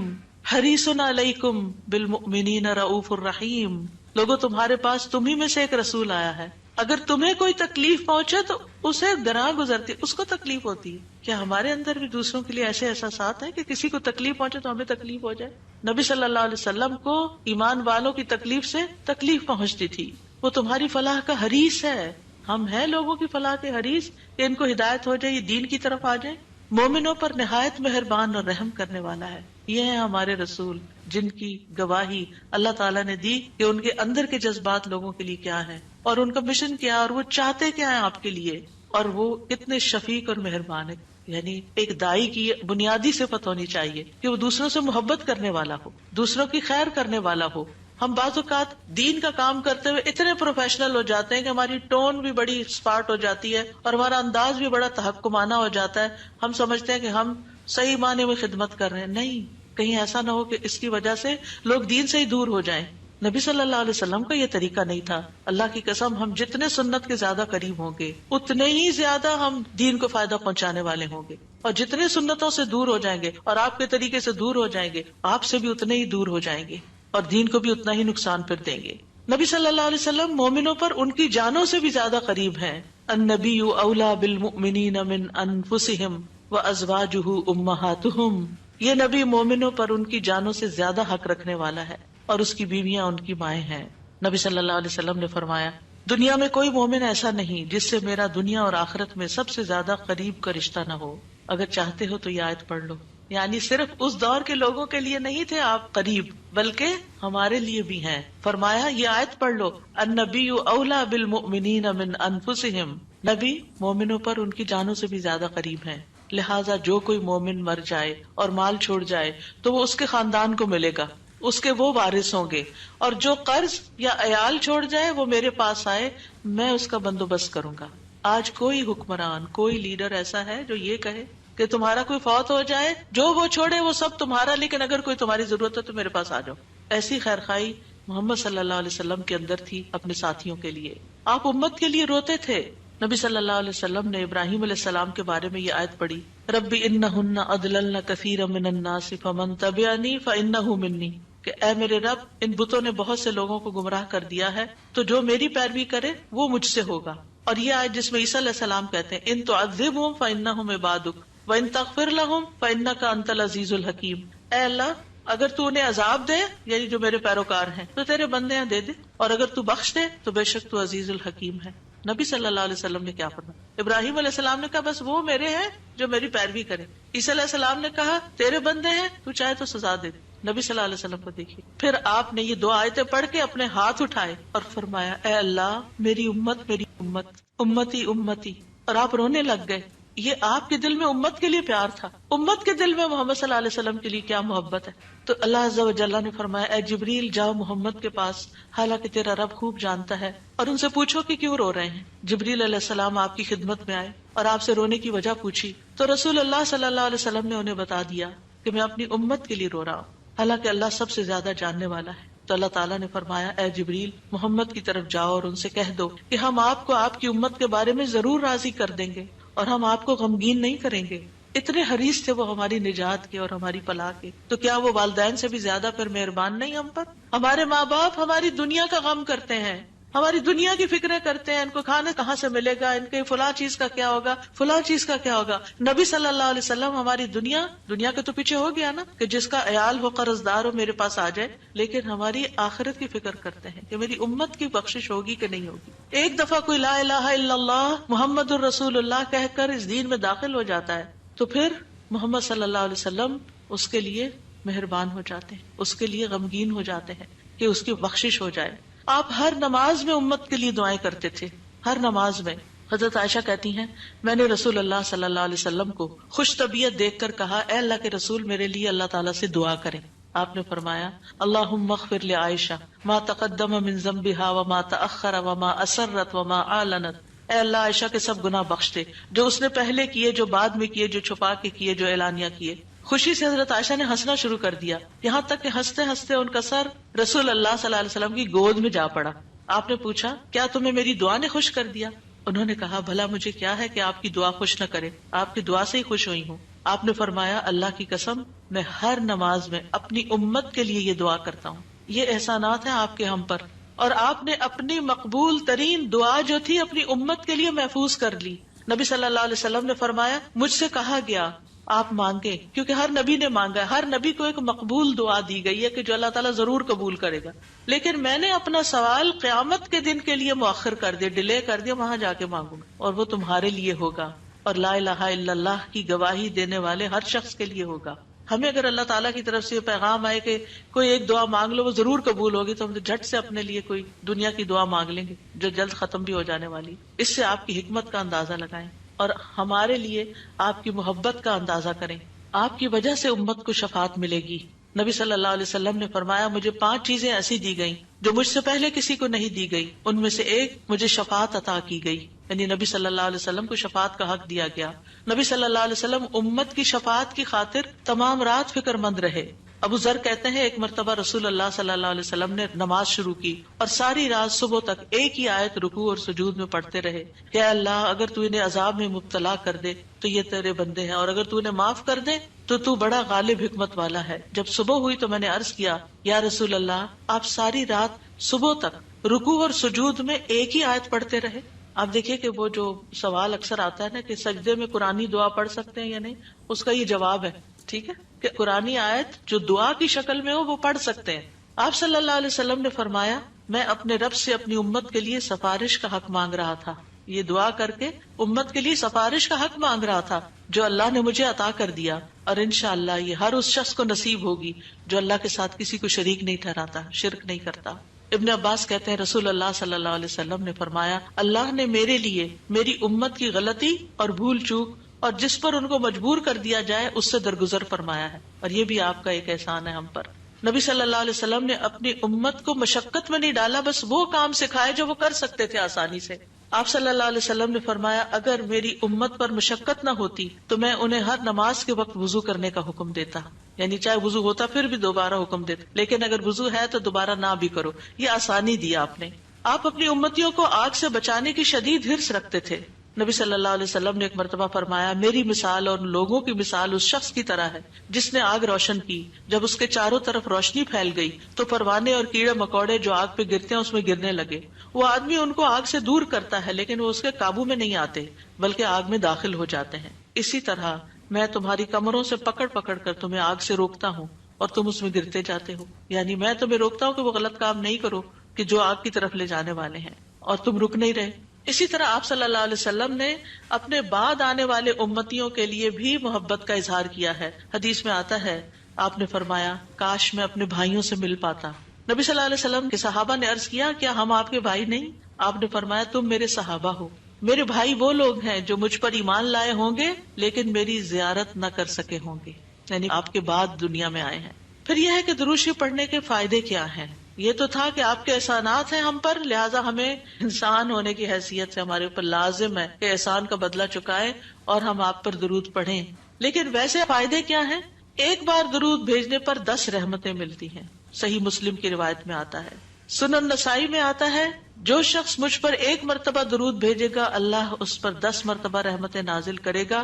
حَرِيصٌ عَلَيْكُمْ بِالْمُؤْمِنِينَ رَءُوفٌ رَحِيمٌ. لوگوں تمہارے پاس تمہیں میں سے ایک رسول آیا ہے، اگر تمہیں کوئی تکلیف پہنچے تو اسے گراں گزرتی، اس کو تکلیف ہوتی ہے. کیا ہمارے اندر بھی دوسروں کے لیے ایسے احساسات ہیں کہ کسی کو تکلیف پہنچے تو ہمیں تکلیف ہو جائے؟ نبی صلی اللہ علیہ وسلم کو ایمان والوں کی تکلیف سے تکلیف پہنچتی تھی. وہ تمہاری فلاح کا حریص ہے. ہم ہیں لوگوں کی فلاح کے حریص کہ ان کو ہدایت ہو جائے، یہ دین کی طرف آ جائے. مومنوں پر نہایت مہربان اور رحم کرنے والا ہے. یہ ہیں ہمارے رسول جن کی گواہی اللہ تعالیٰ نے دی کہ ان کے اندر کے جذبات لوگوں کے لیے کیا ہیں اور ان کا مشن کیا اور وہ چاہتے کیا ہیں آپ کے لیے، اور وہ کتنے شفیق اور مہربان ہے. یعنی ایک دائی کی بنیادی صفت ہونی چاہیے کہ وہ دوسروں سے محبت کرنے والا ہو، دوسروں کی خیر کرنے والا ہو. ہم بعض اوقات دین کا کام کرتے ہوئے اتنے پروفیشنل ہو جاتے ہیں کہ ہماری ٹون بھی بڑی اسپارٹ ہو جاتی ہے اور ہمارا انداز بھی بڑا تحکمانہ ہو جاتا ہے. ہم سمجھتے ہیں کہ ہم صحیح معنی میں خدمت کر رہے ہیں. نہیں، کہیں ایسا نہ ہو کہ اس کی وجہ سے لوگ دین سے ہی دور ہو جائیں. نبی صلی اللہ علیہ وسلم کا یہ طریقہ نہیں تھا. اللہ کی قسم ہم جتنے سنت کے زیادہ قریب ہوں گے اتنے ہی زیادہ ہم دین کو فائدہ پہنچانے والے ہوں گے، اور جتنے سنتوں سے دور ہو جائیں گے اور آپ کے طریقے سے دور ہو جائیں گے آپ سے بھی اتنے ہی دور ہو جائیں گے اور دین کو بھی اتنا ہی نقصان پھر دیں گے. نبی صلی اللہ علیہ وسلم مومنوں پر ان کی جانوں سے بھی زیادہ قریب ہیں. النبی اولی بالمؤمنین من انفسہم وازواجہ امہاتہم. یہ نبی مومنوں پر ان کی جانوں سے زیادہ حق رکھنے والا ہے اور اس کی بیویاں ان کی مائیں ہیں. نبی صلی اللہ علیہ وسلم نے فرمایا دنیا میں کوئی مومن ایسا نہیں جس سے میرا دنیا اور آخرت میں سب سے زیادہ قریب کا رشتہ نہ ہو. اگر چاہتے ہو تو یہ آیت پڑھ لو. یعنی صرف اس دور کے لوگوں کے لیے نہیں تھے آپ قریب، بلکہ ہمارے لیے بھی ہیں. فرمایا یہ آیت پڑھ لو النبی اولی بالمؤمنین من انفسہم. نبی مومنوں پر ان کی جانوں سے بھی زیادہ قریب ہیں. لہٰذا جو کوئی مومن مر جائے اور مال چھوڑ جائے تو وہ اس کے خاندان کو ملے گا، اس کے وہ وارث ہوں گے، اور جو قرض یا عیال چھوڑ جائے وہ میرے پاس آئے، میں اس کا بندوبست کروں گا. آج کوئی حکمران، کوئی لیڈر ایسا ہے جو یہ کہے کہ تمہارا کوئی فوت ہو جائے جو وہ چھوڑے وہ سب تمہارا، لیکن اگر کوئی تمہاری ضرورت ہے تو میرے پاس آ جاؤ؟ ایسی خیرخواہی محمد صلی اللہ علیہ وسلم کے اندر تھی اپنے ساتھیوں کے لیے. آپ امت کے لیے روتے تھے. نبی صلی اللہ علیہ وسلم نے ابراہیم علیہ السلام کے بارے میں یہ آیت پڑھی رب انہن اضللن کثیرا من الناس فمن تبعنی فانہ منی، کہ اے میرے رب ان بتوں نے بہت سے لوگوں کو گمراہ کر دیا ہے تو جو میری پیروی کرے وہ مجھ سے ہوگا. اور یہ آیت جس میں عیسیٰ علیہ السلام کہتے ہیں ان تعذبہم فانہم عبادک وان تغفر لہم فانک انت العزیز الحکیم. اے اللہ اگر تو انہیں عذاب دے، یعنی جو میرے پیروکار ہیں، تو تیرے بندے ہیں دے دے، اور اگر تو بخش دے تو بے شک تو عزیز الحکیم ہے. نبی صلی اللہ علیہ وسلم نے کیا فرمایا؟ ابراہیم علیہ السلام نے کہا بس وہ میرے ہیں جو میری پیروی کرے. عیسیٰ علیہ السلام نے کہا تیرے بندے ہیں، تو چاہے تو سزا دے. نبی صلی اللہ علیہ وسلم کو دیکھیے، پھر آپ نے یہ دو آیتیں پڑھ کے اپنے ہاتھ اٹھائے اور فرمایا اے اللہ میری امت میری امت، امتی امتی، اور آپ رونے لگ گئے. یہ آپ کے دل میں امت کے لیے پیار تھا. امت کے دل میں محمد صلی اللہ علیہ وسلم کے لیے کیا محبت ہے. تو اللہ عز و جل نے فرمایا اے جبریل جاؤ محمد کے پاس، حالانکہ تیرا رب خوب جانتا ہے، اور ان سے پوچھو کہ کیوں رو رہے ہیں. جبریل علیہ السلام آپ کی خدمت میں آئے اور آپ سے رونے کی وجہ پوچھی تو رسول اللہ صلی اللہ علیہ وسلم نے انہیں بتا دیا کہ میں اپنی امت کے لیے رو رہا ہوں، حالانکہ اللہ سب سے زیادہ جاننے والا ہے. تو اللہ تعالیٰ نے فرمایا اے جبریل محمد کی طرف جاؤ اور ان سے کہہ دو کہ ہم آپ کو آپ کی امت کے بارے میں ضرور راضی کر دیں گے اور ہم آپ کو غمگین نہیں کریں گے. اتنے حریص تھے وہ ہماری نجات کے اور ہماری فلاح کے. تو کیا وہ والدین سے بھی زیادہ پھر مہربان نہیں ہم پر؟ ہمارے ماں باپ ہماری دنیا کا غم کرتے ہیں، ہماری دنیا کی فکریں کرتے ہیں، ان کو کھانا کہاں سے ملے گا، ان کے فلاں چیز کا کیا ہوگا، فلاں چیز کا کیا ہوگا. نبی صلی اللہ علیہ وسلم ہماری دنیا کے تو پیچھے ہو گیا نا کہ جس کا عیال ہو قرض دار ہو میرے پاس آ جائے، لیکن ہماری آخرت کی فکر کرتے ہیں کہ میری امت کی بخشش ہوگی کہ نہیں ہوگی. ایک دفعہ کوئی لا الہ الا اللہ محمد الرسول اللہ کہہ کر اس دین میں داخل ہو جاتا ہے تو پھر محمد صلی اللہ علیہ وسلم اس کے لیے مہربان ہو جاتے ہیں، اس کے لیے غمگین ہو جاتے ہیں کہ اس کی بخشش ہو جائے. آپ ہر نماز میں امت کے لیے دعائیں کرتے تھے، ہر نماز میں. حضرت عائشہ کہتی ہیں میں نے رسول اللہ صلی اللہ علیہ وسلم کو خوش طبیعت دیکھ کر کہا اے اللہ کے رسول میرے لیے اللہ تعالیٰ سے دعا کریں. آپ نے فرمایا اللہم اغفر لعائشہ ما تقدم من ذنبها وما تأخر وما اسرت وما اعلنت. اے اللہ عائشہ کے سب گناہ بخش دے، جو اس نے پہلے کیے، جو بعد میں کیے، جو چھپا کے کیے، جو اعلانیہ کیے. خوشی سے حضرت عائشہ نے ہنسنا شروع کر دیا، یہاں تک کہ ہنستے ہنستے ان کا سر رسول اللہ صلی اللہ علیہ وسلم کی گود میں جا پڑا. آپ نے پوچھا کیا تمہیں میری دعا نے خوش کر دیا؟ انہوں نے کہا بھلا مجھے کیا ہے کہ آپ کی دعا خوش نہ کرے، آپ کی دعا سے ہی خوش ہوئی ہوں. آپ نے فرمایا اللہ کی قسم میں ہر نماز میں اپنی امت کے لیے یہ دعا کرتا ہوں. یہ احسانات ہیں آپ کے ہم پر، اور آپ نے اپنی مقبول ترین دعا جو تھی اپنی امت کے لیے محفوظ کر لی. نبی صلی اللہ علیہ وسلم نے فرمایا مجھ سے کہا گیا آپ مانگے، کیونکہ ہر نبی نے مانگا ہے، ہر نبی کو ایک مقبول دعا دی گئی ہے کہ جو اللہ تعالیٰ ضرور قبول کرے گا. لیکن میں نے اپنا سوال قیامت کے دن کے لیے مؤخر کر دیا، ڈیلے کر دیا، وہاں جا کے مانگوں گا اور وہ تمہارے لیے ہوگا، اور لا الہ الا اللہ کی گواہی دینے والے ہر شخص کے لیے ہوگا. ہمیں اگر اللہ تعالیٰ کی طرف سے یہ پیغام آئے کہ کوئی ایک دعا مانگ لو وہ ضرور قبول ہوگی، تو ہم جھٹ سے اپنے لیے کوئی دنیا کی دعا مانگ لیں گے جو جلد ختم بھی ہو جانے والی. اس سے آپ کی حکمت کا اندازہ لگائیں اور ہمارے لیے آپ کی محبت کا اندازہ کریں. آپ کی وجہ سے امت کو شفاعت ملے گی. نبی صلی اللہ علیہ وسلم نے فرمایا مجھے 5 چیزیں ایسی دی گئیں جو مجھ سے پہلے کسی کو نہیں دی گئی. ان میں سے ایک مجھے شفاعت عطا کی گئی، یعنی نبی صلی اللہ علیہ وسلم کو شفاعت کا حق دیا گیا. نبی صلی اللہ علیہ وسلم امت کی شفاعت کی خاطر تمام رات فکر مند رہے. ابو ذر کہتے ہیں ایک مرتبہ رسول اللہ صلی اللہ علیہ وسلم نے نماز شروع کی اور ساری رات صبح تک ایک ہی آیت رکوع اور سجود میں پڑھتے رہے کہ اے اللہ اگر تو انہیں عذاب میں مبتلا کر دے تو یہ تیرے بندے ہیں، اور اگر تو انہیں معاف کر دے تو تو بڑا غالب حکمت والا ہے. جب صبح ہوئی تو میں نے عرض کیا یا رسول اللہ آپ ساری رات صبح تک رکوع اور سجود میں ایک ہی آیت پڑھتے رہے. آپ دیکھیے کہ وہ جو سوال اکثر آتا ہے نا کہ سجدے میں قرآنی دعا پڑھ سکتے ہیں یا نہیں، اس کا یہ جواب ہے، ٹھیک ہے، کہ قرآنی آیت جو دعا کی شکل میں ہو وہ پڑھ سکتے ہیں. آپ صلی اللہ علیہ وسلم نے فرمایا میں اپنے رب سے اپنی امت کے لیے سفارش کا حق مانگ رہا تھا. یہ دعا کر کے امت کے لیے سفارش کا حق مانگ رہا تھا جو اللہ نے مجھے عطا کر دیا، اور انشاءاللہ یہ ہر اس شخص کو نصیب ہوگی جو اللہ کے ساتھ کسی کو شریک نہیں ٹھہراتا، شرک نہیں کرتا. ابن عباس کہتے ہیں رسول اللہ صلی اللہ علیہ وسلم نے فرمایا اللہ نے میرے لیے میری امت کی غلطی اور بھول چوک اور جس پر ان کو مجبور کر دیا جائے اس سے درگزر فرمایا ہے، اور یہ بھی آپ کا ایک احسان ہے ہم پر. نبی صلی اللہ علیہ وسلم نے اپنی امت کو مشقت میں نہیں ڈالا، بس وہ کام سکھائے جو وہ کر سکتے تھے آسانی سے. آپ صلی اللہ علیہ وسلم نے فرمایا اگر میری امت پر مشقت نہ ہوتی تو میں انہیں ہر نماز کے وقت وضو کرنے کا حکم دیتا، یعنی چاہے وضو ہوتا پھر بھی دوبارہ حکم دیتا، لیکن اگر وضو ہے تو دوبارہ نہ بھی کرو. یہ آسانی دی آپ نے. آپ اپنی امتیوں کو آگ سے بچانے کی شدید حرص رکھتے تھے. نبی صلی اللہ علیہ وسلم نے ایک مرتبہ فرمایا میری مثال اور لوگوں کی مثال اس شخص کی طرح ہے جس نے آگ روشن کی، جب اس کے چاروں طرف روشنی پھیل گئی تو پروانے اور کیڑے مکوڑے جو آگ پہ گرتے ہیں اس میں گرنے لگے. وہ آدمی ان کو آگ سے دور کرتا ہے لیکن وہ اس کے قابو میں نہیں آتے بلکہ آگ میں داخل ہو جاتے ہیں. اسی طرح میں تمہاری کمروں سے پکڑ پکڑ کر تمہیں آگ سے روکتا ہوں اور تم اس میں گرتے جاتے ہو، یعنی میں تمہیں روکتا ہوں کہ وہ غلط کام نہیں کرو کہ جو آگ کی طرف لے جانے والے ہیں، اور تم رک نہیں رہے. اسی طرح آپ صلی اللہ علیہ وسلم نے اپنے بعد آنے والے امتیوں کے لیے بھی محبت کا اظہار کیا ہے. حدیث میں آتا ہے آپ نے فرمایا کاش میں اپنے بھائیوں سے مل پاتا. نبی صلی اللہ علیہ وسلم کے صحابہ نے عرض کیا کیا ہم آپ کے بھائی نہیں؟ آپ نے فرمایا تم میرے صحابہ ہو. میرے بھائی وہ لوگ ہیں جو مجھ پر ایمان لائے ہوں گے لیکن میری زیارت نہ کر سکے ہوں گے، یعنی آپ کے بعد دنیا میں آئے ہیں. پھر یہ ہے کہ درود شریف پڑھنے کے فائدے کیا ہیں. یہ تو تھا کہ آپ کے احسانات ہیں ہم پر، لہٰذا ہمیں انسان ہونے کی حیثیت سے ہمارے اوپر لازم ہے کہ احسان کا بدلہ چکائیں اور ہم آپ پر درود پڑھیں. لیکن ویسے فائدے کیا ہیں؟ ایک بار درود بھیجنے پر 10 رحمتیں ملتی ہیں، صحیح مسلم کی روایت میں آتا ہے. سنن نسائی میں آتا ہے جو شخص مجھ پر 1 مرتبہ درود بھیجے گا اللہ اس پر 10 مرتبہ رحمتیں نازل کرے گا